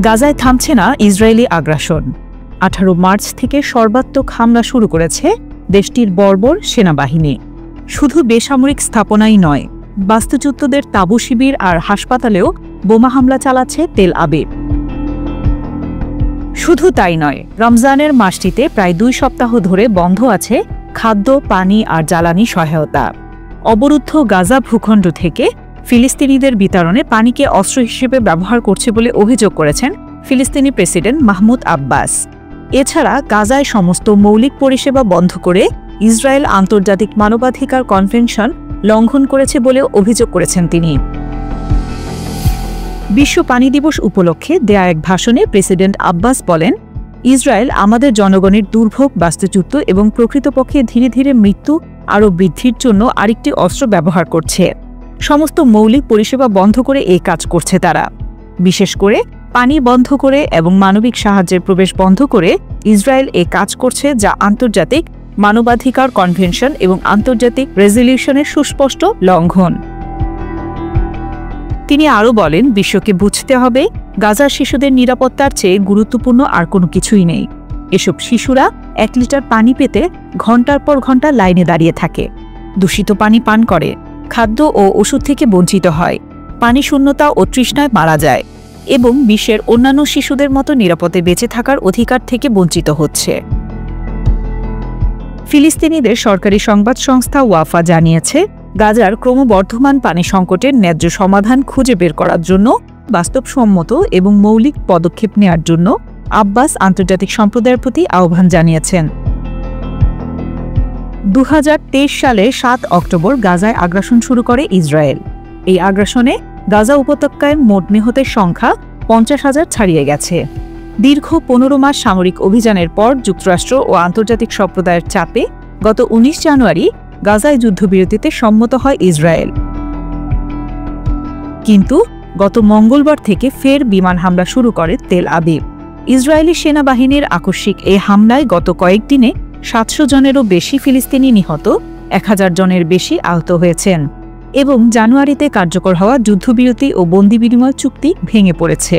গাজায় থামছে না ইসরায়েলি আগ্রাসন। 18 মার্চ থেকে সর্বাত্মক হামলা শুরু করেছে দেশটির বর্বর সেনাবাহিনী। শুধু বেসামরিক স্থাপনাই নয়, বাস্তুচ্যুতদের তাঁবু শিবির আর হাসপাতালেও বোমা হামলা চালাচ্ছে তেল আবিব। শুধু তাই নয়, রমজানের মাসটিতে প্রায় 2 সপ্তাহ ধরে বন্ধ আছে খাদ্য, পানি আর জ্বালানি সহায়তা। অবরুদ্ধ গাজা ভূখণ্ড থেকে ফিলিস্তিনিদের বিতরণে পানিকে অস্ত্র হিসেবে ব্যবহার করছে বলে অভিযোগ করেছেন ফিলিস্তিনি প্রেসিডেন্ট মাহমুদ আব্বাস। এছাড়া গাজায় সমস্ত মৌলিক পরিষেবা বন্ধ করে ইসরায়েল আন্তর্জাতিক মানবাধিকার কনভেনশন লঙ্ঘন করেছে বলেও অভিযোগ করেছেন তিনি। বিশ্ব পানি দিবস উপলক্ষে দেয়া এক ভাষণে প্রেসিডেন্ট আব্বাস বলেন, ইসরায়েল আমাদের জনগণের দুর্ভোগ, বাস্তুচ্যুত এবং প্রকৃতপক্ষে ধীরে ধীরে মৃত্যু আরও বৃদ্ধির জন্য আরেকটি অস্ত্র ব্যবহার করছে। সমস্ত মৌলিক পরিষেবা বন্ধ করে এই কাজ করছে তারা। বিশেষ করে পানি বন্ধ করে এবং মানবিক সাহায্যের প্রবেশ বন্ধ করে ইসরায়েল এই কাজ করছে, যা আন্তর্জাতিক মানবাধিকার কনভেনশন এবং আন্তর্জাতিক রেজলিউশনের সুস্পষ্ট লঙ্ঘন। তিনি আরও বলেন, বিশ্বকে বুঝতে হবে গাজার শিশুদের নিরাপত্তার চেয়ে গুরুত্বপূর্ণ আর কোনো কিছুই নেই। এসব শিশুরা 1 লিটার পানি পেতে ঘন্টার পর ঘন্টা লাইনে দাঁড়িয়ে থাকে, দূষিত পানি পান করে, খাদ্য ও ওষুধ থেকে বঞ্চিত হয়, পানি শূন্যতা ও তৃষ্ণায় মারা যায় এবং বিশ্বের অন্যান্য শিশুদের মতো নিরাপদে বেঁচে থাকার অধিকার থেকে বঞ্চিত হচ্ছে। ফিলিস্তিনিদের সরকারি সংবাদ সংস্থা ওয়াফা জানিয়েছে, গাজার ক্রমবর্ধমান পানি সংকটের ন্যায্য সমাধান খুঁজে বের করার জন্য বাস্তবসম্মত এবং মৌলিক পদক্ষেপ নেওয়ার জন্য আব্বাস আন্তর্জাতিক সম্প্রদায়ের প্রতি আহ্বান জানিয়েছেন। 2023 সালে 7 অক্টোবর গাজায় আগ্রাসন শুরু করে ইসরায়েল। এই আগ্রাসনে গাজা উপত্যকায় মোট নিহতের সংখ্যা 50,000 ছাড়িয়ে গেছে। দীর্ঘ 15 মাস সামরিক অভিযানের পর যুক্তরাষ্ট্র ও আন্তর্জাতিক সম্প্রদায়ের চাপে গত 19 জানুয়ারি গাজায় যুদ্ধবিরতিতে সম্মত হয় ইসরায়েল। কিন্তু গত মঙ্গলবার থেকে ফের বিমান হামলা শুরু করে তেল আবিব। ইসরায়েলি সেনাবাহিনীর আকস্মিক এই হামলায় গত কয়েকদিনে 700 জনেরও বেশি ফিলিস্তিনি নিহত, 1000 জনের বেশি আহত হয়েছেন এবং জানুয়ারিতে কার্যকর হওয়া যুদ্ধবিরতি ও বন্দি বিনিময় চুক্তি ভেঙে পড়েছে।